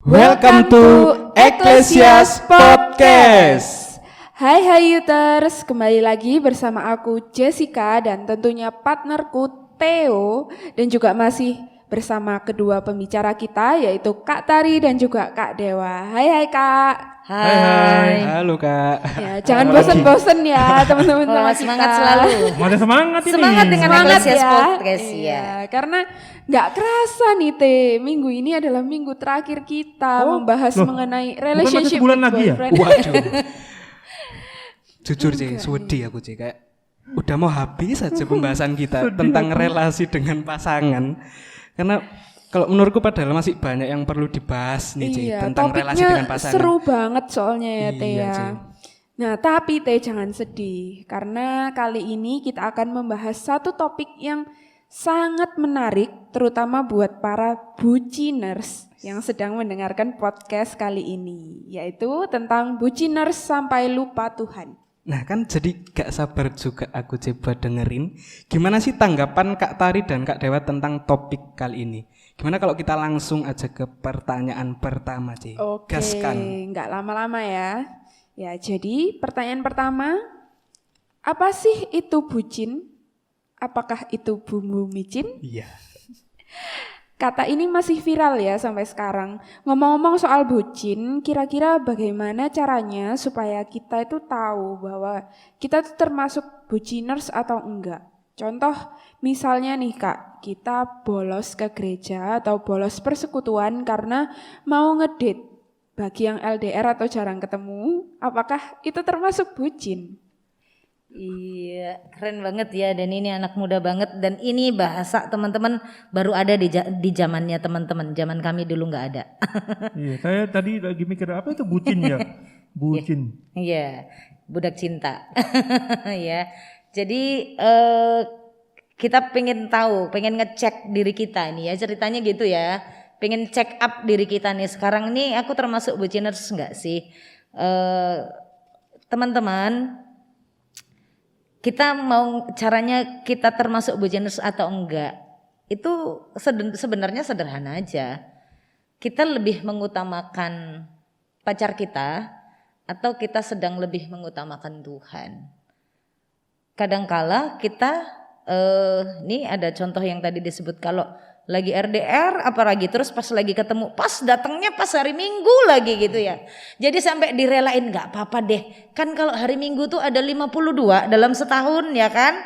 Welcome to Ecclesias Podcast. Hai Yuters, kembali lagi bersama aku Jessica dan tentunya partnerku Theo, dan juga masih bersama kedua pembicara kita yaitu Kak Tari dan juga Kak Dewa. Hai Kak. Hai. Halo Kak. Ya, jangan bosen-bosen ya teman-teman. Semangat selalu. Ada semangat ini. Semangat dengan Ecclesias ya. Podcast ya. Iya, karena nggak kerasa nih minggu ini adalah minggu terakhir kita membahas mengenai relationship bulan with lagi ya? boyfriend. Waduh. Jujur sih, wedi aku sih kayak udah mau habis saja pembahasan kita tentang relasi dengan pasangan. Karena kalau menurutku padahal masih banyak yang perlu dibahas nih Ci, tentang relasi dengan pasangan. Seru banget soalnya ya Teh Iya, ya. Ci. Nah tapi Teh jangan sedih karena kali ini kita akan membahas satu topik yang sangat menarik terutama buat para buciners yang sedang mendengarkan podcast kali ini, yaitu tentang buciners sampai lupa Tuhan. Nah kan jadi gak sabar juga aku coba dengerin gimana sih tanggapan Kak Tari dan Kak Dewa tentang topik kali ini. Gimana kalau kita langsung aja ke pertanyaan pertama Ci. Oke, Gaskan. nggak lama-lama ya. Ya jadi pertanyaan pertama, apa sih itu bucin? Apakah itu bumbu micin? Iya. Kata ini masih viral ya sampai sekarang. Ngomong-ngomong soal bucin, kira-kira bagaimana caranya supaya kita itu tahu bahwa kita itu termasuk buciners atau enggak? Contoh misalnya nih Kak, kita bolos ke gereja atau bolos persekutuan karena mau ngedate. Bagi yang LDR atau jarang ketemu, apakah itu termasuk bucin? Iya, keren banget ya, dan ini anak muda banget, dan ini bahasa teman-teman baru ada di zamannya teman-teman. Zaman kami dulu nggak ada. Iya, saya tadi lagi mikir apa itu bucin ya? Bucin. Iya, budak cinta. Ya. Jadi kita pengen tahu, pengen ngecek diri kita nih ya, ceritanya gitu ya. Pengen check up diri kita nih, sekarang ini aku termasuk buciners enggak sih? Teman-teman, kita mau caranya kita termasuk buciners atau enggak, itu sebenarnya sederhana aja. Kita lebih mengutamakan pacar kita atau kita sedang lebih mengutamakan Tuhan. Kadangkala kita ini ada contoh yang tadi disebut, kalau lagi RDR apalagi terus pas lagi ketemu, pas datangnya pas hari Minggu lagi gitu ya. Jadi sampai direlain, nggak apa-apa deh. Kan kalau hari Minggu tuh ada 52 dalam setahun ya kan.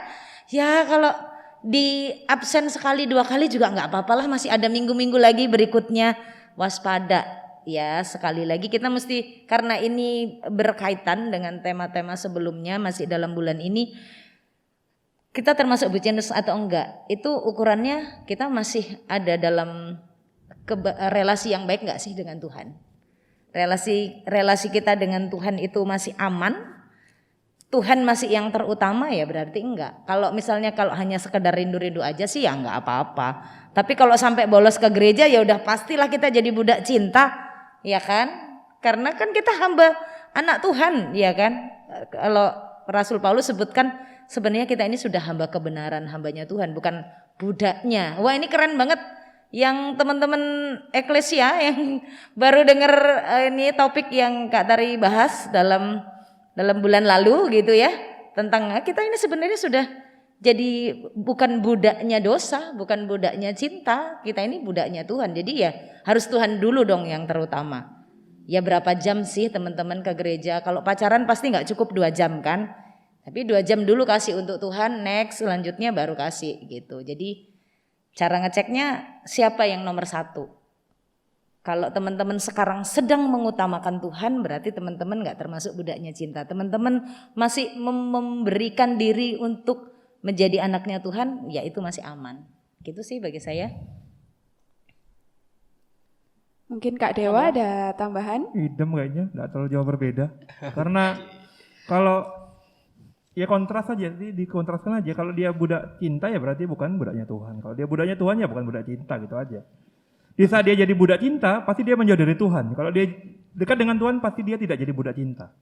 Ya kalau di absen sekali 2 kali juga nggak apa-apa lah, masih ada minggu-minggu lagi berikutnya. Waspada ya, sekali lagi kita mesti, karena ini berkaitan dengan tema-tema sebelumnya masih dalam bulan ini. Kita termasuk buciners atau enggak, itu ukurannya kita masih ada dalam relasi yang baik enggak sih dengan Tuhan. Relasi kita dengan Tuhan itu masih aman, Tuhan masih yang terutama ya berarti enggak. Kalau misalnya kalau hanya sekedar rindu-rindu aja sih ya enggak apa-apa. Tapi kalau sampai bolos ke gereja ya udah pastilah kita jadi budak cinta, ya kan? Karena kan kita hamba anak Tuhan, ya kan? Kalau Rasul Paulus sebutkan, sebenarnya kita ini sudah hamba kebenaran, hambanya Tuhan, bukan budaknya. Wah ini keren banget yang teman-teman Eklesia yang baru dengar ini topik yang Kak Tari bahas dalam bulan lalu gitu ya. Tentang kita ini sebenarnya sudah jadi bukan budaknya dosa, bukan budaknya cinta. Kita ini budaknya Tuhan, jadi ya harus Tuhan dulu dong yang terutama. Ya berapa jam sih teman-teman ke gereja? Kalau pacaran pasti gak cukup 2 jam kan? Tapi 2 jam dulu kasih untuk Tuhan, next selanjutnya baru kasih gitu. Jadi cara ngeceknya siapa yang nomor 1. Kalau teman-teman sekarang sedang mengutamakan Tuhan, berarti teman-teman gak termasuk budaknya cinta. Teman-teman masih memberikan diri untuk menjadi anaknya Tuhan, ya itu masih aman. Gitu sih bagi saya. Mungkin Kak Dewa ada tambahan? Idem kayaknya, nggak terlalu jauh berbeda. Karena kalau ya kontras aja, dikontraskan aja. Kalau dia budak cinta ya berarti bukan budaknya Tuhan. Kalau dia budaknya Tuhan ya bukan budak cinta, gitu aja. Di saat dia jadi budak cinta, pasti dia menjauh dari Tuhan. Kalau dia dekat dengan Tuhan, pasti dia tidak jadi budak cinta.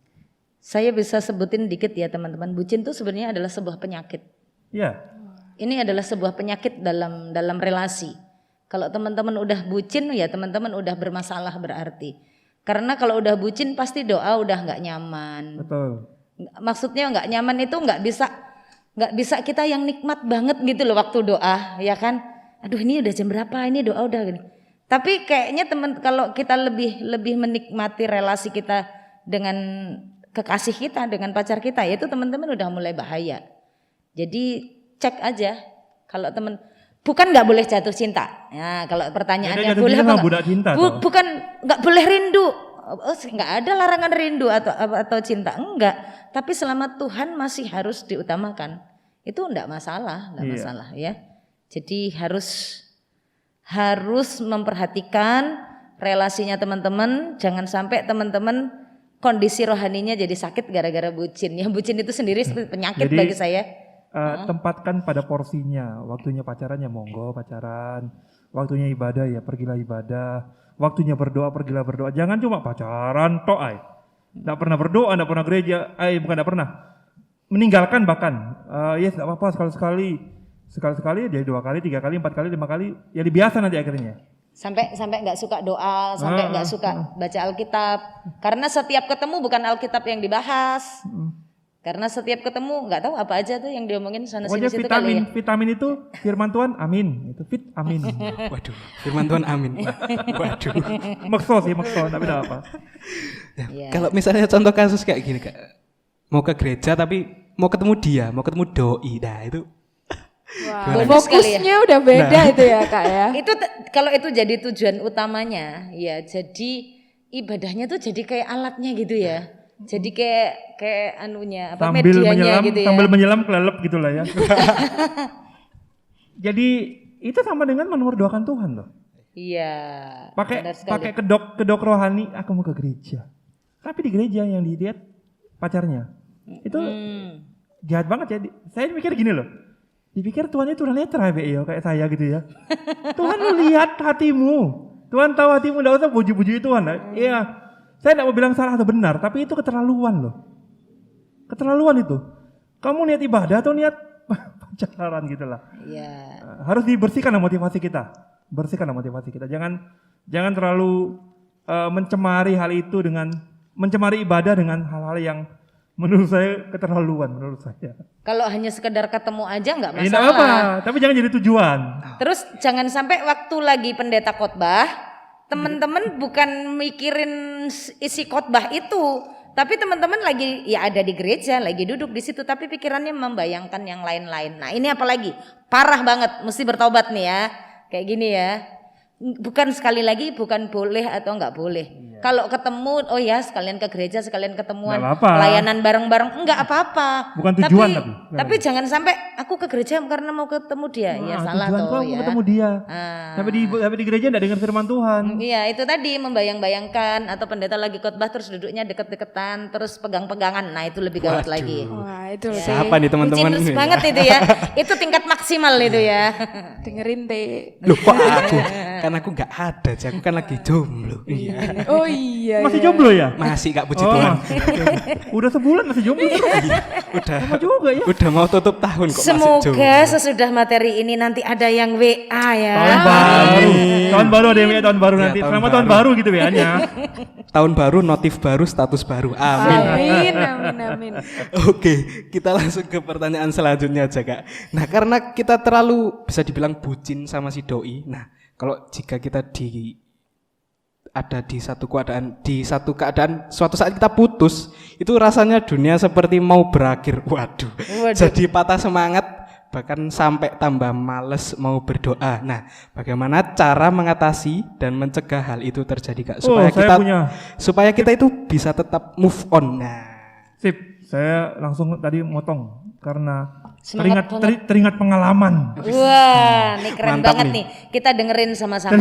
Saya bisa sebutin dikit ya teman-teman. Bucin itu sebenarnya adalah sebuah penyakit. Ya. Ini adalah sebuah penyakit dalam relasi. Kalau teman-teman udah bucin ya teman-teman udah bermasalah berarti. Karena kalau udah bucin pasti doa udah nggak nyaman. Betul. Maksudnya nggak nyaman itu nggak bisa kita yang nikmat banget gitu loh waktu doa, ya kan? Aduh ini udah jam berapa? Ini doa udah gini. Tapi kayaknya kalau kita lebih menikmati relasi kita dengan kekasih kita, dengan pacar kita, ya itu teman-teman udah mulai bahaya. Jadi cek aja kalau bukan nggak boleh jatuh cinta. Nah, kalau pertanyaannya Jatuh boleh cinta apa sama budak cinta toh. bukan nggak boleh rindu. Nggak ada larangan rindu atau cinta, enggak. Tapi selama Tuhan masih harus diutamakan, itu enggak masalah ya. Jadi harus memperhatikan relasinya teman-teman, jangan sampai teman-teman kondisi rohaninya jadi sakit gara-gara bucin. Ya bucin itu sendiri penyakit Jadi, bagi saya. Tempatkan pada porsinya. Waktunya pacaran ya monggo pacaran. Waktunya ibadah ya pergilah ibadah. Waktunya berdoa pergilah berdoa. Jangan cuma pacaran tok ay. Enggak pernah berdoa, enggak pernah gereja. Bukan enggak pernah. Meninggalkan bahkan. Yes, enggak apa-apa sekali-sekali. Sekali-sekali jadi 2 kali, 3 kali, 4 kali, 5 kali. Ya biasa nanti akhirnya. Sampai nggak suka doa, sampai nggak suka baca Alkitab. Karena setiap ketemu bukan Alkitab yang dibahas. Karena setiap ketemu nggak tahu apa aja tuh yang diomongin sana sini situ kali ya. Vitamin itu firman Tuhan, amin. Itu fit, amin. Waduh, firman Tuhan amin. Waduh. Makso, tapi enggak apa. Ya. Kalau misalnya contoh kasus kayak gini Kak. Mau ke gereja tapi mau ketemu dia, mau ketemu doi. Nah, itu Wow. Fokusnya udah beda itu ya Kak ya. Itu kalau itu jadi tujuan utamanya, ya jadi ibadahnya tuh jadi kayak alatnya gitu ya. Jadi kayak anunya apa medianya gitu ya. Sambil menyelam kelelep gitulah ya. Jadi itu sama dengan memerdoakan Tuhan loh. Iya. Pakai kedok rohani, aku mau ke gereja. Tapi di gereja yang dilihat pacarnya. Itu jahat banget ya. Saya mikir gini loh. Dipikir Tuhan itu tunanetra ya kayak saya gitu ya. Tuhan lihat hatimu. Tuhan tahu hatimu, enggak usah puji-puji Tuhan. Iya. Saya enggak mau bilang salah atau benar, tapi itu keterlaluan loh. Keterlaluan itu. Kamu niat ibadah atau niat pacaran gitu lah. Iya. Harus dibersihkan motivasi kita. Bersihkan motivasi kita. Jangan terlalu mencemari hal itu dengan mencemari ibadah dengan hal-hal yang menurut saya keterlaluan menurut saya. Kalau hanya sekedar ketemu aja nggak masalah. Tidak apa, tapi jangan jadi tujuan. Terus jangan sampai waktu lagi pendeta khotbah, teman-teman bukan mikirin isi khotbah itu, tapi teman-teman lagi ya ada di gereja, lagi duduk di situ, tapi pikirannya membayangkan yang lain-lain. Nah ini apalagi parah banget, mesti bertobat nih ya, kayak gini ya. Bukan sekali lagi bukan boleh atau nggak boleh. Kalau ketemu, oh ya sekalian ke gereja, sekalian ketemuan, pelayanan bareng-bareng, enggak apa-apa. Bukan tujuan tapi jangan sampai aku ke gereja karena mau ketemu dia, ya salah tuh ya. Ketemu dia. Tapi di gereja enggak dengar firman Tuhan. Iya itu tadi membayang-bayangkan atau pendeta lagi khotbah terus duduknya deket-deketan, terus pegang-pegangan, nah itu lebih gawat lagi. Wah itu Ya. Siapa nih teman-teman? Bucin banget itu ya, itu tingkat maksimal itu ya. dengerin deh. Loh kok aku? Kan aku nggak ada, aku kan lagi jomblo. Iya. Oh iya. Masih jomblo ya? Masih Kak puji Tuhan. Udah sebulan masih jomblo terus. Udah. Sama juga ya. Udah mau tutup tahun kok masih Semoga jomblo. sesudah materi ini nanti ada yang WA ya. Tahun baru ada yang tahun baru Ya, nanti. tahun Selamat tahun baru. baru gitu WA-nya. Tahun baru, notif baru, status baru. Amin. Amin. Oke, kita langsung ke pertanyaan selanjutnya aja Kak. Nah karena kita terlalu bisa dibilang bucin sama si doi. Nah kalau jika kita ada di satu keadaan suatu saat kita putus, itu rasanya dunia seperti mau berakhir. Waduh. Jadi patah semangat, bahkan sampai tambah males mau berdoa. Nah, bagaimana cara mengatasi dan mencegah hal itu terjadi Kak? Supaya kita itu bisa tetap move on. Nah, Sip, saya langsung tadi motong karena Semangat teringat pengalaman. Wah, ini keren Mantap banget nih. nih. Kita dengerin sama-sama.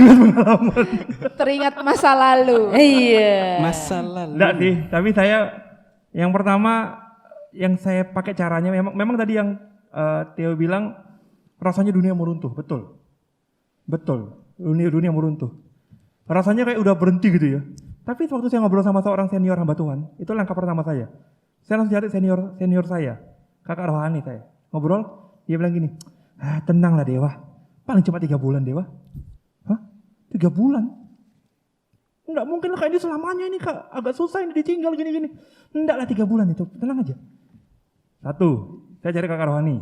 Teringat masa lalu. Iya. masa lalu. Enggak sih, tapi saya yang pertama yang saya pakai caranya memang tadi yang Theo bilang rasanya dunia mau runtuh, betul. Dunia mau runtuh. Rasanya kayak udah berhenti gitu ya. Tapi waktu saya ngobrol sama seorang senior hamba Tuhan, itu langkah pertama saya. Saya langsung cari senior saya, kakak rohani saya. Ngobrol, dia bilang gini, tenanglah Dewa, paling cuma 3 bulan Dewa. 3 bulan. Enggak mungkin lah Kak, ini selamanya ini Kak, agak susah ini ditinggal gini-gini. Enggak lah 3 bulan itu, tenang aja. 1, saya cari kakak rohani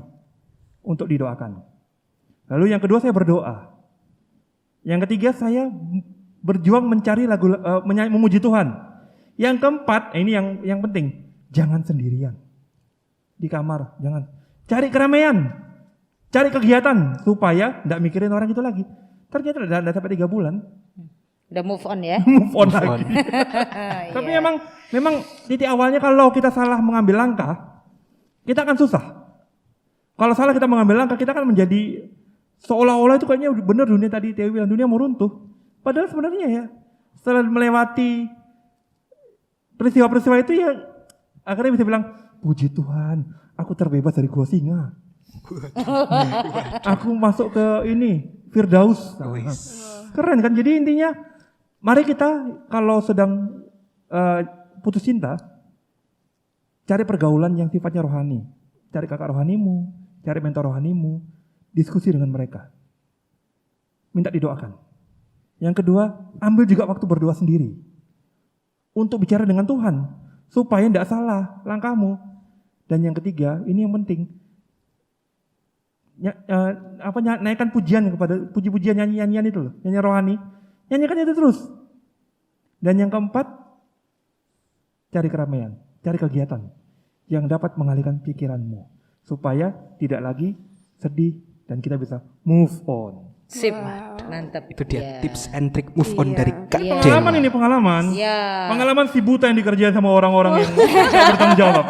untuk didoakan. Lalu yang kedua saya berdoa. Yang ketiga saya berjuang mencari lagu memuji Tuhan. Yang keempat, ini yang penting, jangan sendirian di kamar, jangan. Cari keramaian, cari kegiatan supaya enggak mikirin orang itu lagi. Ternyata udah sampai 3 bulan. Udah move on ya. Move on lagi. Tapi memang titik awalnya kalau kita salah mengambil langkah, kita akan susah. Kalau salah kita mengambil langkah, kita akan menjadi seolah-olah itu kayaknya benar dunia tadi Dewi bilang dunia mau runtuh. Padahal sebenarnya ya setelah melewati peristiwa-peristiwa itu ya akhirnya bisa bilang puji Tuhan, aku terbebas dari gua singa. Aku masuk ke ini Firdaus. Keren kan? Jadi intinya mari kita kalau sedang putus cinta, cari pergaulan yang sifatnya rohani. Cari kakak rohanimu, cari mentor rohanimu, diskusi dengan mereka. Minta didoakan. Yang kedua, ambil juga waktu berdoa sendiri. Untuk bicara dengan Tuhan, supaya tidak salah langkahmu. Dan yang ketiga, ini yang penting. Naikkan pujian kepada puji-pujian nyanyian itu loh, nyanyian rohani. Nyanyikan itu terus. Dan yang keempat, cari keramaian, cari kegiatan yang dapat mengalihkan pikiranmu supaya tidak lagi sedih dan kita bisa move on. Sip, mantap. Itu dia Ya. tips and trick move on dari Kak Iya. Del. Pengalaman ini pengalaman. Ya. Pengalaman si buta yang dikerjain sama orang-orang yang tidak bertanggung jawab.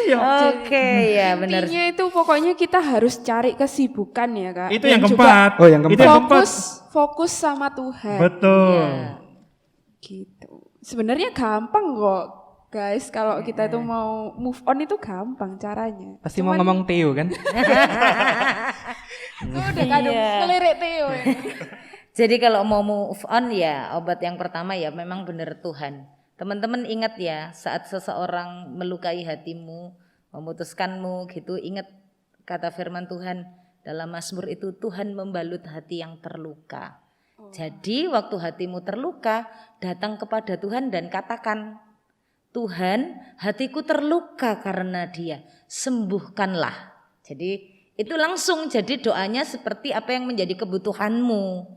Iya. Oke, ya benar. Intinya itu pokoknya kita harus cari kesibukan ya Kak. Itu Dan yang juga keempat. Oh, yang keempat. Itu yang keempat. fokus sama Tuhan. Betul. Gitu. Sebenarnya gampang kok, guys. Kalau kita tuh mau move on itu gampang caranya. Pasti mau ngomong Theo kan? Udah kadung ngelirik Theo ini. Jadi kalau mau move on ya obat yang pertama ya memang benar Tuhan. Teman-teman ingat ya saat seseorang melukai hatimu, memutuskanmu gitu, ingat kata firman Tuhan dalam Mazmur itu Tuhan membalut hati yang terluka. Jadi waktu hatimu terluka datang kepada Tuhan dan katakan, Tuhan hatiku terluka karena dia, sembuhkanlah. Jadi itu langsung jadi doanya seperti apa yang menjadi kebutuhanmu.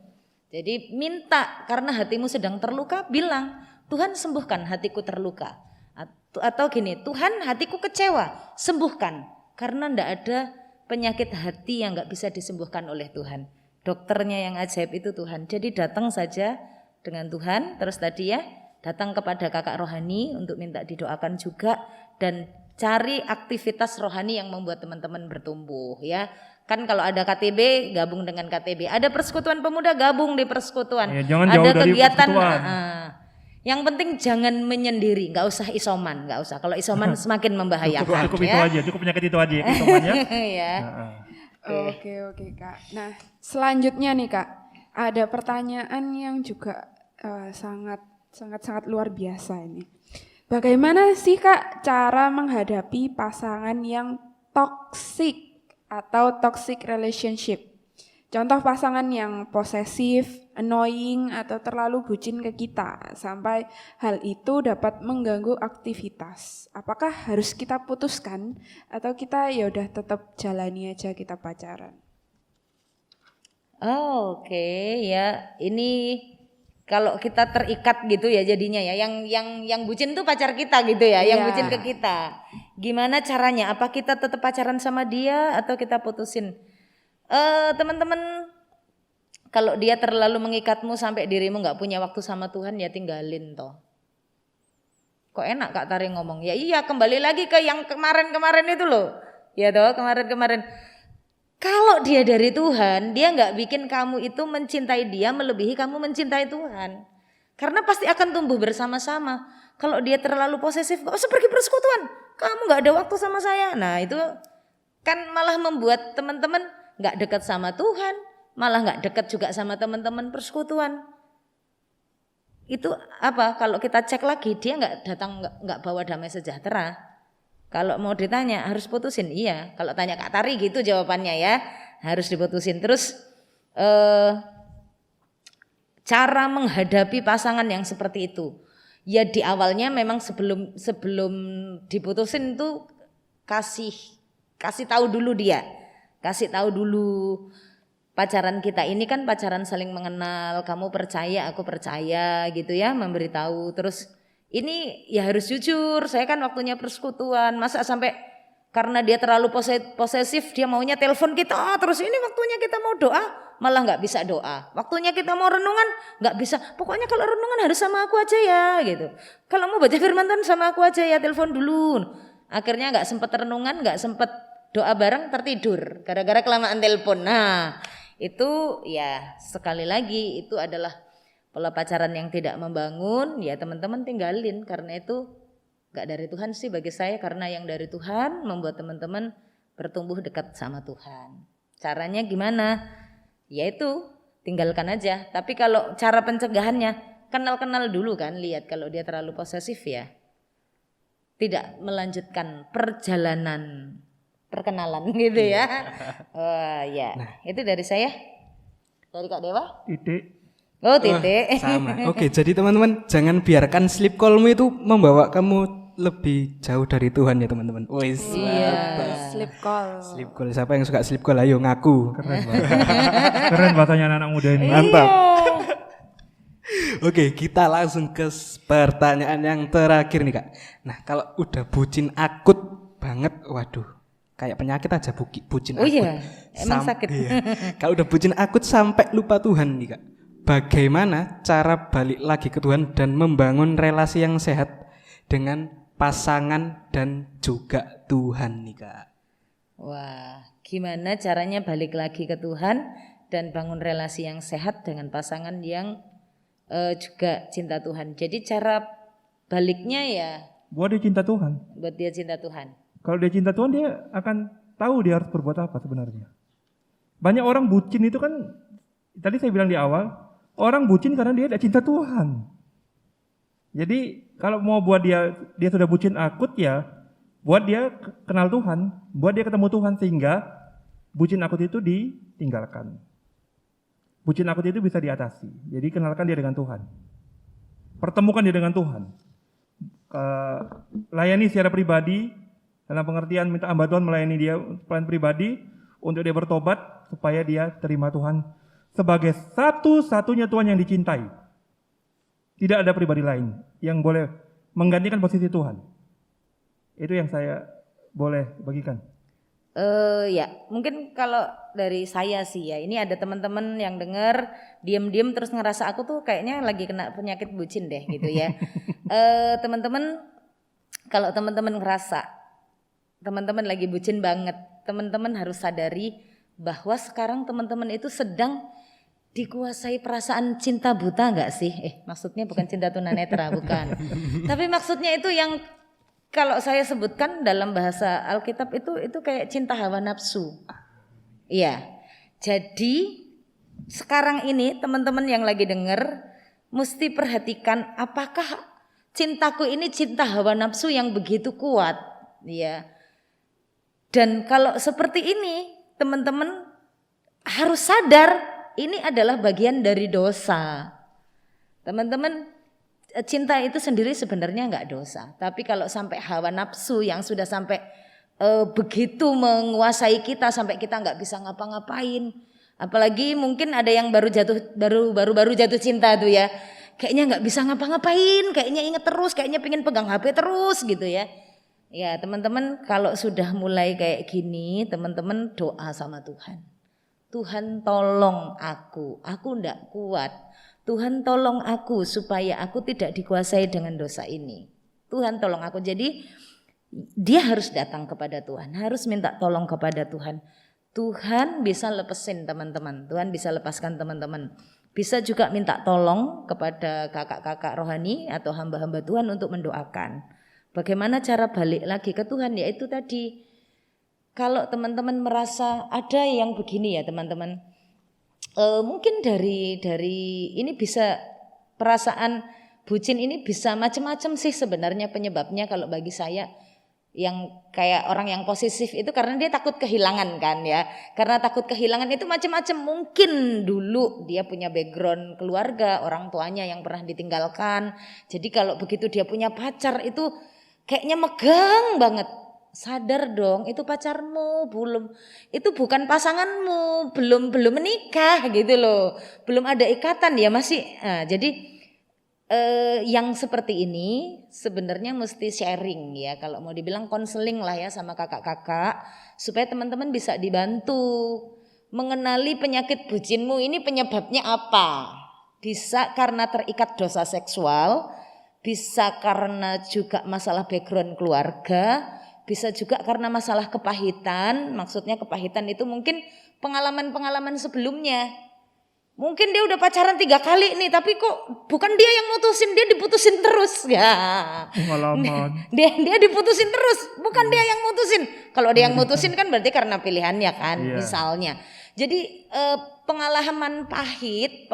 Jadi minta karena hatimu sedang terluka, bilang Tuhan sembuhkan hatiku terluka. Atau gini, Tuhan hatiku kecewa, sembuhkan. Karena ndak ada penyakit hati yang gak bisa disembuhkan oleh Tuhan. Dokternya yang ajaib itu Tuhan. Jadi datang saja dengan Tuhan, terus tadi ya datang kepada kakak rohani untuk minta didoakan juga. Dan cari aktivitas rohani yang membuat teman-teman bertumbuh ya. Kan kalau ada KTB gabung dengan KTB, ada persekutuan pemuda gabung di persekutuan, Ya, jangan ada jauh dari kegiatan. persekutuan. Yang penting jangan menyendiri, nggak usah isoman, nggak usah. Kalau isoman semakin membahayakan. Cukup ya. itu aja, cukup penyakit itu aja ya, hitungannya. ya. Nah, Oke Kak. Nah selanjutnya nih Kak, ada pertanyaan yang juga sangat luar biasa ini. Bagaimana sih Kak cara menghadapi pasangan yang toxic atau toxic relationship? Contoh pasangan yang posesif, annoying atau terlalu bucin ke kita sampai hal itu dapat mengganggu aktivitas. Apakah harus kita putuskan atau kita ya udah tetap jalani aja kita pacaran? Oke, ya ini kalau kita terikat gitu ya jadinya ya, yang bucin tuh pacar kita gitu ya, yang Iya. bucin ke kita. Gimana caranya? Apa kita tetap pacaran sama dia atau kita putusin? Teman-teman, kalau dia terlalu mengikatmu sampai dirimu nggak punya waktu sama Tuhan ya tinggalin toh. Kok enak Kak Tari ngomong? Ya iya, kembali lagi ke yang kemarin-kemarin itu loh. Ya toh, kemarin-kemarin. Kalau dia dari Tuhan, dia nggak bikin kamu itu mencintai dia melebihi kamu mencintai Tuhan. Karena pasti akan tumbuh bersama-sama. Kalau dia terlalu posesif, gak usah pergi persekutuan. Kamu nggak ada waktu sama saya. Nah itu kan malah membuat teman-teman nggak dekat sama Tuhan, malah nggak dekat juga sama teman-teman persekutuan. Itu apa? Kalau kita cek lagi dia nggak datang, nggak bawa damai sejahtera. Kalau mau ditanya harus putusin, iya. Kalau tanya Kak Tari gitu jawabannya ya, harus diputusin. Terus cara menghadapi pasangan yang seperti itu. Ya di awalnya memang sebelum diputusin itu kasih tahu dulu dia. Kasih tahu dulu pacaran kita ini kan pacaran saling mengenal, kamu percaya, aku percaya gitu ya, memberitahu. Terus ini ya harus jujur, saya kan waktunya persekutuan, masa sampai karena dia terlalu posesif dia maunya telepon kita terus, ini waktunya kita mau doa malah nggak bisa doa, waktunya kita mau renungan nggak bisa, pokoknya kalau renungan harus sama aku aja ya gitu, kalau mau baca firman Tuhan sama aku aja ya, telepon dulu. Akhirnya nggak sempet renungan, nggak sempet doa bareng, tertidur gara-gara kelamaan telepon. Nah itu ya sekali lagi itu adalah pola pacaran yang tidak membangun, ya teman-teman tinggalin, karena itu gak dari Tuhan sih bagi saya, karena yang dari Tuhan membuat teman-teman bertumbuh dekat sama Tuhan. Caranya gimana? Yaitu tinggalkan aja. Tapi kalau cara pencegahannya, kenal-kenal dulu kan, lihat kalau dia terlalu posesif ya tidak melanjutkan perkenalan gitu ya. Oh ya, itu dari saya. Dari Kak Dewa? Titik. Oh titik. Sama. Oke, jadi teman-teman jangan biarkan sleep call-mu itu membawa kamu lebih jauh dari Tuhan ya teman-teman. Wis. Iya. Sleep call. Sleep call, siapa yang suka sleep call ayo ngaku. Keren banget. Keren bahasanya anak muda ini. Mantap. Oke, kita langsung ke pertanyaan yang terakhir nih Kak. Nah, kalau udah bucin akut banget, waduh, kayak penyakit aja bucin akut. Oh iya, emang sakit. Iya. Kalau udah bucin akut sampai lupa Tuhan nih Kak. Bagaimana cara balik lagi ke Tuhan dan membangun relasi yang sehat dengan pasangan dan juga Tuhan nih Kak? Wah, gimana caranya balik lagi ke Tuhan dan bangun relasi yang sehat dengan pasangan yang juga cinta Tuhan. Jadi cara baliknya ya Buat dia cinta Tuhan. buat dia cinta Tuhan. Kalau dia cinta Tuhan, dia akan tahu dia harus berbuat apa sebenarnya. Banyak orang bucin itu kan, tadi saya bilang di awal, orang bucin karena dia tidak cinta Tuhan. Jadi kalau mau buat dia sudah bucin akut ya, buat dia kenal Tuhan, buat dia ketemu Tuhan sehingga bucin akut itu ditinggalkan. Bucin akut itu bisa diatasi. Jadi kenalkan dia dengan Tuhan. Pertemukan dia dengan Tuhan. Layani secara pribadi, dalam pengertian minta hamba Tuhan melayani dia pelayan pribadi untuk dia bertobat supaya dia terima Tuhan sebagai satu-satunya Tuhan yang dicintai. Tidak ada pribadi lain yang boleh menggantikan posisi Tuhan. Itu yang saya boleh bagikan. Ya mungkin kalau dari saya sih ya, ini ada teman-teman yang dengar diam-diam terus ngerasa aku tuh kayaknya lagi kena penyakit bucin deh gitu ya. Teman-teman, kalau teman-teman ngerasa teman-teman lagi bucin banget, teman-teman harus sadari bahwa sekarang teman-teman itu sedang dikuasai perasaan cinta buta enggak sih? Maksudnya bukan cinta tunanetra, bukan. Tapi maksudnya itu yang kalau saya sebutkan dalam bahasa Alkitab itu kayak cinta hawa nafsu. Iya. Jadi sekarang ini teman-teman yang lagi dengar mesti perhatikan apakah cintaku ini cinta hawa nafsu yang begitu kuat, ya. Dan kalau seperti ini teman-teman harus sadar ini adalah bagian dari dosa. Teman-teman, cinta itu sendiri sebenarnya enggak dosa. Tapi kalau sampai hawa nafsu yang sudah sampai begitu menguasai kita sampai kita enggak bisa ngapa-ngapain. Apalagi mungkin ada yang baru jatuh cinta tuh ya. Kayaknya enggak bisa ngapa-ngapain, kayaknya inget terus, kayaknya pengen pegang HP terus gitu ya. Ya teman-teman, kalau sudah mulai kayak gini, teman-teman doa sama Tuhan. Tuhan tolong aku enggak kuat. Tuhan tolong aku supaya aku tidak dikuasai dengan dosa ini. Tuhan tolong aku. Jadi dia harus datang kepada Tuhan, harus minta tolong kepada Tuhan. Tuhan bisa lepasin teman-teman, Tuhan bisa lepaskan teman-teman. Bisa juga minta tolong kepada kakak-kakak rohani atau hamba-hamba Tuhan untuk mendoakan. Bagaimana cara balik lagi ke Tuhan? Yaitu tadi, kalau teman-teman merasa ada yang begini ya teman-teman, mungkin dari ini bisa perasaan bucin ini bisa macam-macam sih sebenarnya penyebabnya. Kalau bagi saya yang kayak orang yang posesif itu karena dia takut kehilangan kan ya. Karena takut kehilangan itu macam-macam. Mungkin dulu dia punya background keluarga, orang tuanya yang pernah ditinggalkan. Jadi kalau begitu dia punya pacar itu kayaknya megang banget. Sadar dong, itu pacarmu, itu bukan pasanganmu, belum menikah gitu loh. Belum ada ikatan ya masih. Nah, jadi yang seperti ini sebenarnya mesti sharing ya, kalau mau dibilang konseling lah ya sama kakak-kakak supaya teman-teman bisa dibantu mengenali penyakit bucinmu ini penyebabnya apa. Bisa karena terikat dosa seksual, bisa karena juga masalah background keluarga, bisa juga karena masalah kepahitan. Maksudnya kepahitan itu mungkin pengalaman-pengalaman sebelumnya. Mungkin dia udah pacaran 3 kali nih, tapi kok bukan dia yang mutusin, dia diputusin terus ya. Pengalaman. Dia diputusin terus, bukan dia yang mutusin. Kalau dia yang mutusin kan berarti karena pilihannya kan, misalnya. Jadi pengalaman pahit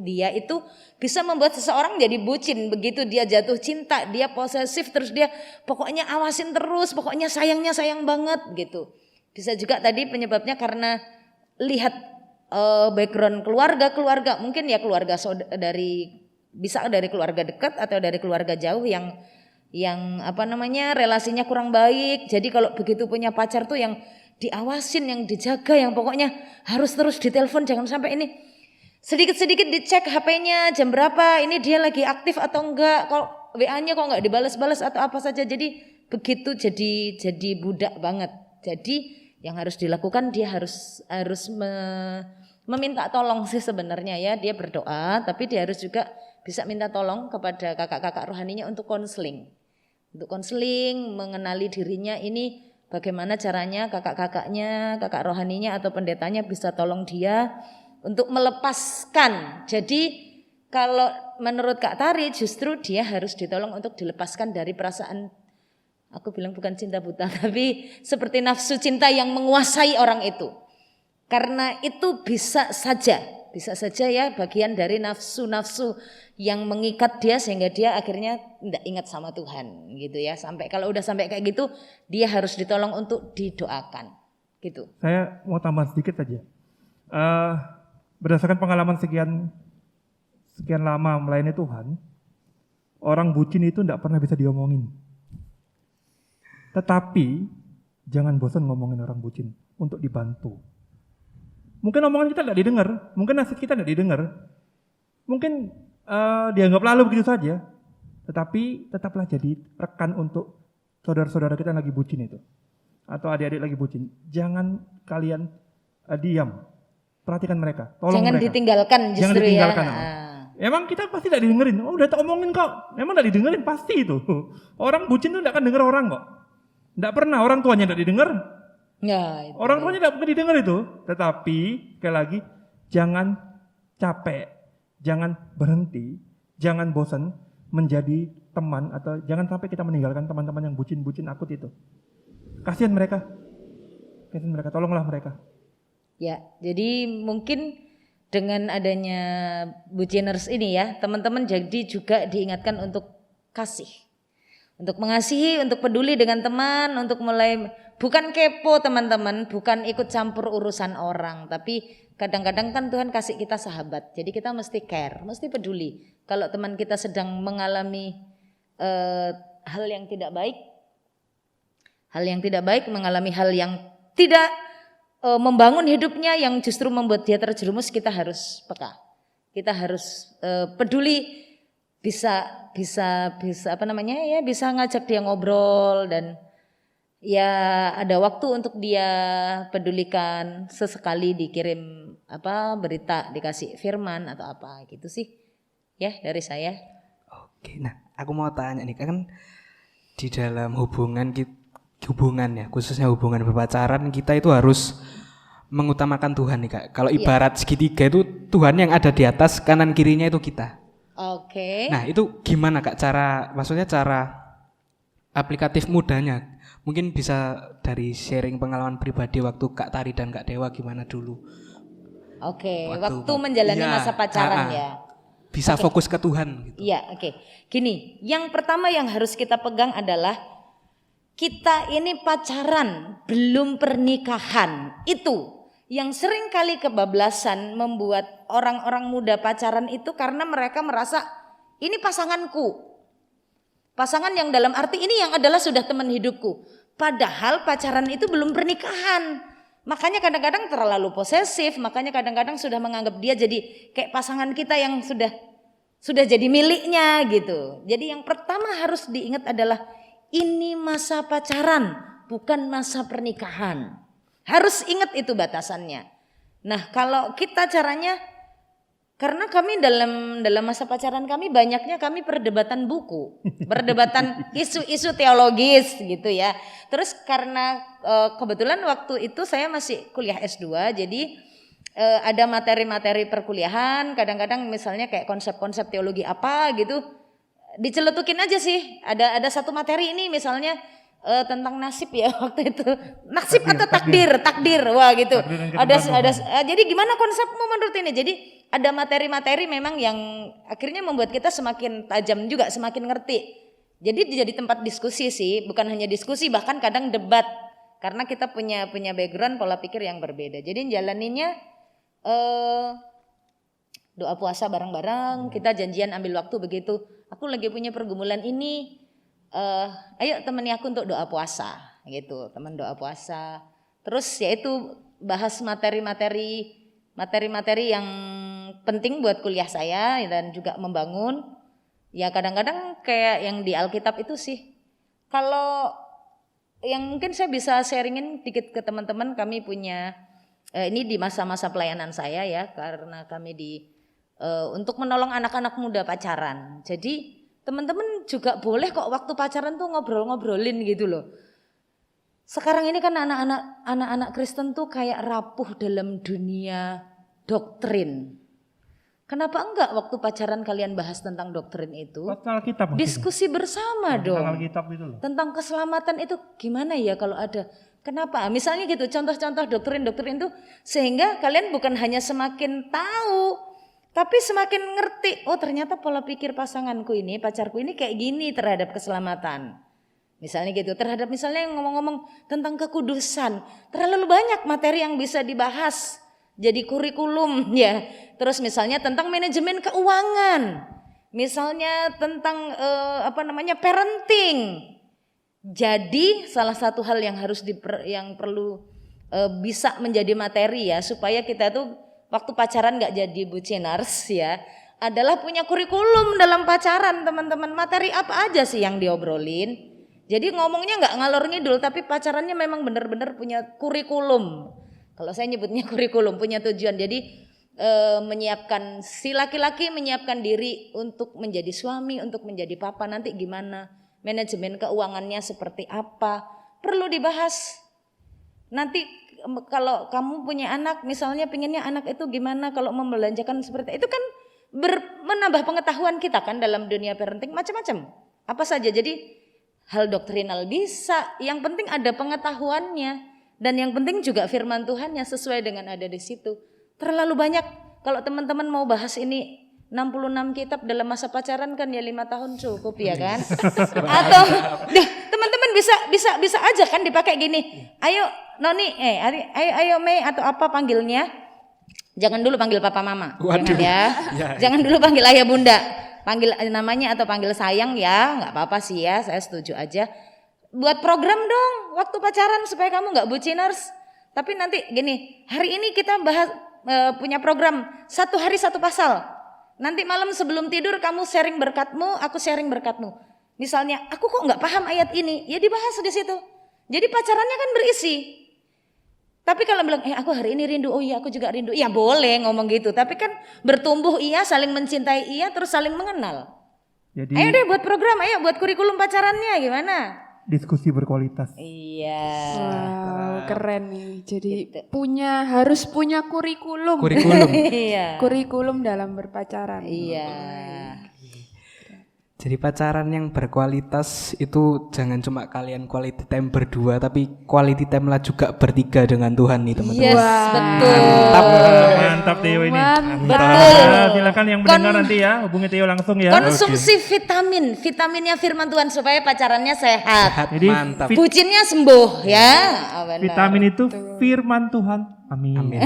dia itu bisa membuat seseorang jadi bucin. Begitu dia jatuh cinta, dia posesif, terus dia pokoknya awasin terus, pokoknya sayangnya sayang banget gitu. Bisa juga tadi penyebabnya karena lihat background keluarga, mungkin ya keluarga bisa dari keluarga dekat atau dari keluarga jauh yang relasinya kurang baik. Jadi kalau begitu punya pacar tuh yang diawasin, yang dijaga, yang pokoknya harus terus ditelepon, jangan sampai ini sedikit-sedikit dicek HP-nya jam berapa, ini dia lagi aktif atau enggak, kalau WA-nya kok enggak dibalas-balas atau apa saja. Jadi begitu jadi budak banget. Jadi yang harus dilakukan dia harus meminta tolong sih sebenarnya ya, dia berdoa tapi dia harus juga bisa minta tolong kepada kakak-kakak rohaninya untuk konseling. Untuk konseling, mengenali dirinya ini bagaimana caranya kakak-kakaknya, kakak rohaninya atau pendetanya bisa tolong dia untuk melepaskan. Jadi kalau menurut Kak Tari justru dia harus ditolong untuk dilepaskan dari perasaan, aku bilang bukan cinta buta, tapi seperti nafsu cinta yang menguasai orang itu. Karena itu bisa saja ya bagian dari nafsu-nafsu yang mengikat dia sehingga dia akhirnya tidak ingat sama Tuhan gitu ya. Sampai kalau udah sampai kayak gitu dia harus ditolong untuk didoakan gitu. Saya mau tambah sedikit saja. Berdasarkan pengalaman sekian lama melayani Tuhan, orang bucin itu tidak pernah bisa diomongin. Tetapi jangan bosan ngomongin orang bucin untuk dibantu. Mungkin omongan kita tidak didengar, mungkin nasihat kita tidak didengar, mungkin dianggap lalu begitu saja. Tetapi tetaplah jadi rekan untuk saudara-saudara kita yang lagi bucin itu, atau adik-adik lagi bucin. Jangan kalian diam, perhatikan mereka, tolong jangan mereka. ditinggalkan justru. Jangan ditinggalkan, ya. Emang kita pasti tidak didengerin. Oh, udah tak omongin kok. Emang tidak didengerin pasti itu. Orang bucin itu tidak akan dengar orang kok. Tidak pernah, orang tuanya tidak didengar. Ya, orang tuanya tidak mungkin didengar itu. Tetapi sekali lagi jangan capek, jangan berhenti, jangan bosan menjadi teman, atau jangan sampai kita meninggalkan teman-teman yang bucin-bucin akut itu. Kasihan mereka, tolonglah mereka. Ya, jadi mungkin dengan adanya buciners ini ya, teman-teman jadi juga diingatkan untuk kasih. Untuk mengasihi, untuk peduli dengan teman, untuk mulai bukan kepo teman-teman, bukan ikut campur urusan orang, tapi kadang-kadang kan Tuhan kasih kita sahabat. Jadi kita mesti care, mesti peduli. Kalau teman kita sedang mengalami hal yang tidak baik, mengalami hal yang tidak membangun hidupnya, yang justru membuat dia terjerumus, kita harus peka. Kita harus peduli, bisa bisa ngajak dia ngobrol, dan ya ada waktu untuk dia pedulikan, sesekali dikirim berita, dikasih firman atau apa gitu sih ya dari saya. Oke, nah aku mau tanya nih, kan di dalam hubungan ya, khususnya hubungan berpacaran, kita itu harus mengutamakan Tuhan nih Kak. Kalau ibarat segitiga itu Tuhan yang ada di atas, kanan kirinya itu kita. Oke. Nah itu gimana Kak cara aplikatif mudahnya? Mungkin bisa dari sharing pengalaman pribadi waktu Kak Tari dan Kak Dewa gimana dulu? Oke, waktu menjalani masa pacaran ya. Bisa fokus ke Tuhan gitu. Iya, oke. Gini, yang pertama yang harus kita pegang adalah kita ini pacaran belum pernikahan, itu yang sering kali kebablasan membuat orang-orang muda pacaran itu karena mereka merasa ini pasanganku. Pasangan yang dalam arti ini yang adalah sudah teman hidupku. Padahal pacaran itu belum pernikahan. Makanya kadang-kadang terlalu posesif, makanya kadang-kadang sudah menganggap dia jadi kayak pasangan kita yang sudah jadi miliknya gitu. Jadi yang pertama harus diingat adalah ini masa pacaran, bukan masa pernikahan. Harus ingat itu batasannya. Nah, kalau kita caranya, karena kami dalam masa pacaran kami banyaknya kami perdebatan buku, perdebatan isu-isu teologis gitu ya. Terus karena kebetulan waktu itu saya masih kuliah S2, jadi ada materi-materi perkuliahan, kadang-kadang misalnya kayak konsep-konsep teologi apa gitu, diceletukin aja sih. Ada satu materi ini misalnya tentang nasib ya waktu itu. Nasib atau takdir. Wah gitu. Jadi gimana konsepmu menurut ini? Jadi ada materi-materi memang yang akhirnya membuat kita semakin tajam juga, semakin ngerti. Jadi jadi tempat diskusi sih, bukan hanya diskusi, bahkan kadang debat. Karena kita punya background pola pikir yang berbeda. Jadi jalaninnya doa puasa bareng-bareng, kita janjian ambil waktu begitu. Aku lagi punya pergumulan ini, ayo temani aku untuk doa puasa, gitu. Teman doa puasa. Terus yaitu bahas materi-materi yang penting buat kuliah saya dan juga membangun. Ya kadang-kadang kayak yang di Alkitab itu sih. Kalau yang mungkin saya bisa sharingin dikit ke teman-teman, kami punya ini di masa-masa pelayanan saya ya, karena kami untuk menolong anak-anak muda pacaran. Jadi teman-teman juga boleh kok waktu pacaran tuh ngobrol-ngobrolin gitu loh. Sekarang ini kan anak-anak Kristen tuh kayak rapuh dalam dunia doktrin. Kenapa enggak waktu pacaran kalian bahas tentang doktrin itu? Alkitab diskusi bersama dong. Alkitab itu loh. Tentang keselamatan itu gimana ya kalau ada. Kenapa? Misalnya gitu, contoh-contoh doktrin itu sehingga kalian bukan hanya semakin tahu, tapi semakin ngerti. Oh ternyata pola pikir pasanganku ini, pacarku ini kayak gini terhadap keselamatan. Misalnya gitu, terhadap misalnya yang ngomong-ngomong tentang kekudusan. Terlalu banyak materi yang bisa dibahas. Jadi kurikulum ya. Terus misalnya tentang manajemen keuangan. Misalnya tentang parenting. Jadi salah satu hal yang yang perlu bisa menjadi materi ya supaya kita tuh waktu pacaran nggak jadi bucinars ya, adalah punya kurikulum dalam pacaran teman-teman. Materi apa aja sih yang diobrolin? Jadi ngomongnya nggak ngalor ngidul, tapi pacarannya memang benar-benar punya kurikulum. Kalau saya nyebutnya kurikulum, punya tujuan. Jadi menyiapkan si laki-laki menyiapkan diri untuk menjadi suami, untuk menjadi papa nanti gimana? Manajemen keuangannya seperti apa, perlu dibahas. Nanti kalau kamu punya anak, misalnya pengennya anak itu gimana kalau membelanjakan seperti itu kan menambah pengetahuan kita kan dalam dunia parenting macam-macam. Apa saja, jadi hal doktrinal bisa, yang penting ada pengetahuannya dan yang penting juga firman Tuhannya sesuai dengan ada di situ. Terlalu banyak kalau teman-teman mau bahas ini 66 kitab dalam masa pacaran kan ya 5 tahun cukup ya kan. Atau teman-teman bisa aja kan dipakai gini. Ayo Noni, ayo Mei atau apa panggilnya. Jangan dulu panggil papa mama. Jangan ya. Jangan dulu panggil ayah bunda. Panggil namanya atau panggil sayang ya, enggak apa-apa sih ya, saya setuju aja. Buat program dong waktu pacaran supaya kamu enggak buciners. Tapi nanti gini, hari ini kita bahas punya program 1 hari 1 pasal. Nanti malam sebelum tidur kamu sharing berkatmu, aku sharing berkatmu. Misalnya, aku kok nggak paham ayat ini, ya dibahas di situ. Jadi pacarannya kan berisi. Tapi kalau bilang, aku hari ini rindu, oh iya aku juga rindu. Ya boleh ngomong gitu, tapi kan bertumbuh iya, saling mencintai iya, terus saling mengenal. Jadi, ayo deh buat program, ayo buat kurikulum pacarannya gimana? Diskusi berkualitas. Iya. Wow, keren nih. Jadi harus punya kurikulum. Iya. Kurikulum dalam berpacaran. Iya. Jadi pacaran yang berkualitas itu jangan cuma kalian quality time berdua, tapi quality time lah juga bertiga dengan Tuhan nih teman-teman. Yes, betul. Mantap Theo ini. Betul. Silakan yang mendengar nanti ya, hubungi Theo langsung ya. Konsumsi vitaminnya firman Tuhan supaya pacarannya sehat. Jadi Mantap. Bucinnya sembuh ya. Oh, benar. vitamin itu firman Tuhan. Amin.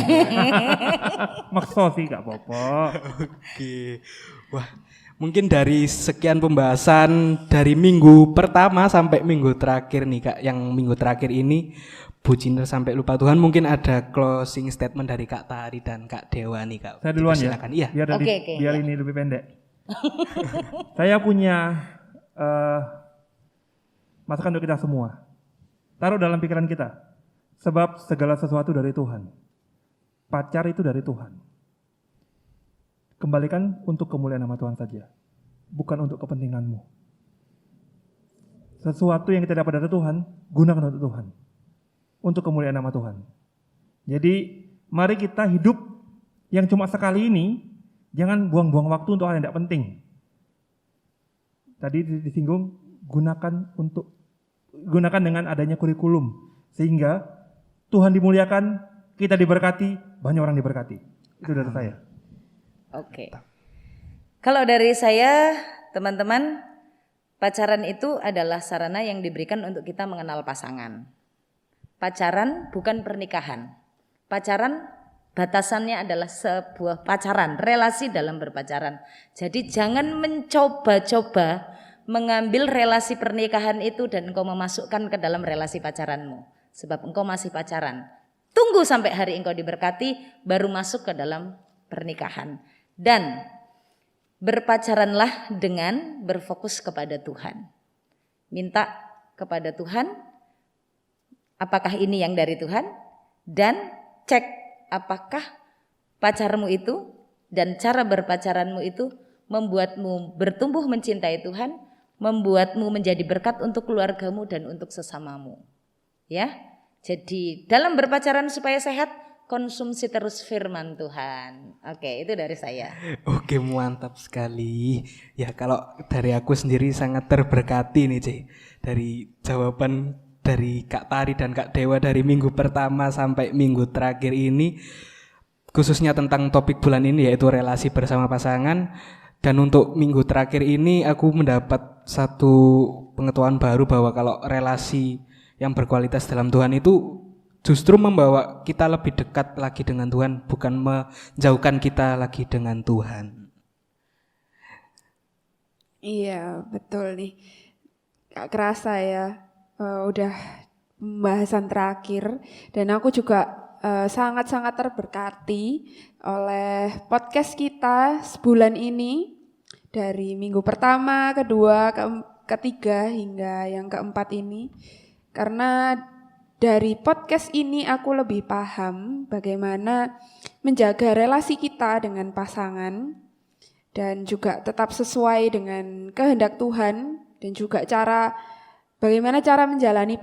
Makso sih gak apa-apa. Oke. Wah, mungkin dari sekian pembahasan dari minggu pertama sampai minggu terakhir nih Kak, yang minggu terakhir ini buciner sampai lupa Tuhan, mungkin ada closing statement dari Kak Tari dan Kak Dewa nih Kak. Saya duluan ya. Silakan. Iya. Biar ini lebih pendek. Saya punya masukan untuk kita semua. Taruh dalam pikiran kita. Sebab segala sesuatu dari Tuhan. Pacar itu dari Tuhan. Kembalikan untuk kemuliaan nama Tuhan saja. Bukan untuk kepentinganmu. Sesuatu yang kita dapat dari Tuhan, gunakan untuk Tuhan. Untuk kemuliaan nama Tuhan. Jadi, mari kita hidup yang cuma sekali ini, jangan buang-buang waktu untuk hal yang tidak penting. Tadi disinggung, gunakan dengan adanya kurikulum. Sehingga Tuhan dimuliakan, kita diberkati, banyak orang diberkati. Itu dari saya. Oke. Kalau dari saya, teman-teman, pacaran itu adalah sarana yang diberikan untuk kita mengenal pasangan. Pacaran bukan pernikahan. Pacaran batasannya adalah sebuah pacaran, relasi dalam berpacaran. Jadi jangan mencoba-coba mengambil relasi pernikahan itu dan engkau memasukkan ke dalam relasi pacaranmu. Sebab engkau masih pacaran. Tunggu sampai hari engkau diberkati, baru masuk ke dalam pernikahan. Dan berpacaranlah dengan berfokus kepada Tuhan. Minta kepada Tuhan, apakah ini yang dari Tuhan? Dan cek apakah pacarmu itu dan cara berpacaranmu itu membuatmu bertumbuh mencintai Tuhan, membuatmu menjadi berkat untuk keluargamu dan untuk sesamamu. Ya, jadi dalam berpacaran supaya sehat, konsumsi terus firman Tuhan. Oke, itu dari saya. Oke, mantap sekali. Ya, kalau dari aku sendiri sangat terberkati nih, Cik. Dari jawaban dari Kak Tari dan Kak Dewa dari minggu pertama sampai minggu terakhir ini, khususnya tentang topik bulan ini yaitu relasi bersama pasangan. Dan untuk minggu terakhir ini aku mendapat satu pengetahuan baru bahwa kalau relasi yang berkualitas dalam Tuhan itu justru membawa kita lebih dekat lagi dengan Tuhan, bukan menjauhkan kita lagi dengan Tuhan. Iya, betul nih. Gak kerasa ya, udah pembahasan terakhir. Dan aku juga sangat-sangat terberkati oleh podcast kita sebulan ini. Dari minggu pertama, kedua, ketiga, hingga yang keempat ini. Karena dari podcast ini aku lebih paham bagaimana menjaga relasi kita dengan pasangan dan juga tetap sesuai dengan kehendak Tuhan dan juga bagaimana cara menjalani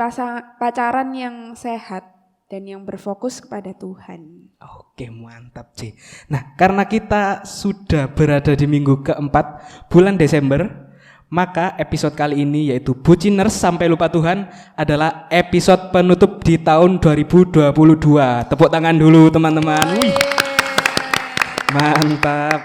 pacaran yang sehat dan yang berfokus kepada Tuhan. Oke, mantap Ci. Nah, karena kita sudah berada di minggu keempat bulan Desember, maka episode kali ini yaitu Buciners Sampai Lupa Tuhan adalah episode penutup di tahun 2022. Tepuk tangan dulu teman-teman. Wih. Mantap.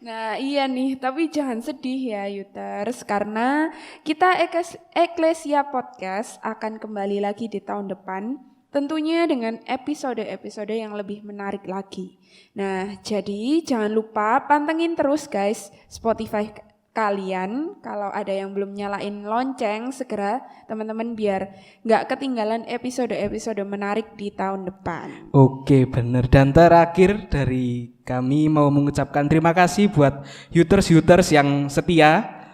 Nah iya nih, tapi jangan sedih ya Yuters, karena kita Eklesia Podcast akan kembali lagi di tahun depan, tentunya dengan episode-episode yang lebih menarik lagi. Nah jadi jangan lupa pantengin terus guys Spotify kalian. Kalau ada yang belum nyalain lonceng, segera teman-teman biar gak ketinggalan episode-episode menarik di tahun depan. Oke, bener. Dan terakhir dari kami mau mengucapkan terima kasih buat Yuters yang setia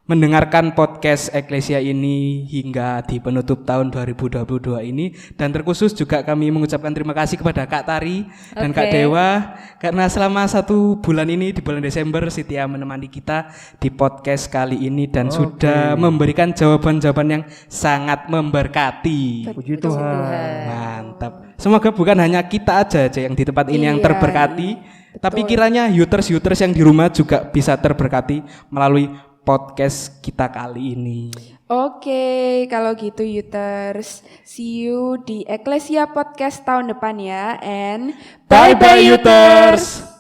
mendengarkan podcast Eklesia ini hingga di penutup tahun 2022 ini. Dan terkhusus juga kami mengucapkan terima kasih kepada Kak Tari dan Kak Dewa, karena selama 1 bulan ini di bulan Desember setia menemani kita di podcast kali ini dan sudah memberikan jawaban-jawaban yang sangat memberkati. Puji Tuhan. Mantap. Semoga bukan hanya kita aja yang di tempat ini yang terberkati, tapi kiranya Yuters yang di rumah juga bisa terberkati melalui podcast kita kali ini. Oke, kalau gitu Yuters, see you di Eklesia Podcast tahun depan ya, and Bye bye Yuters.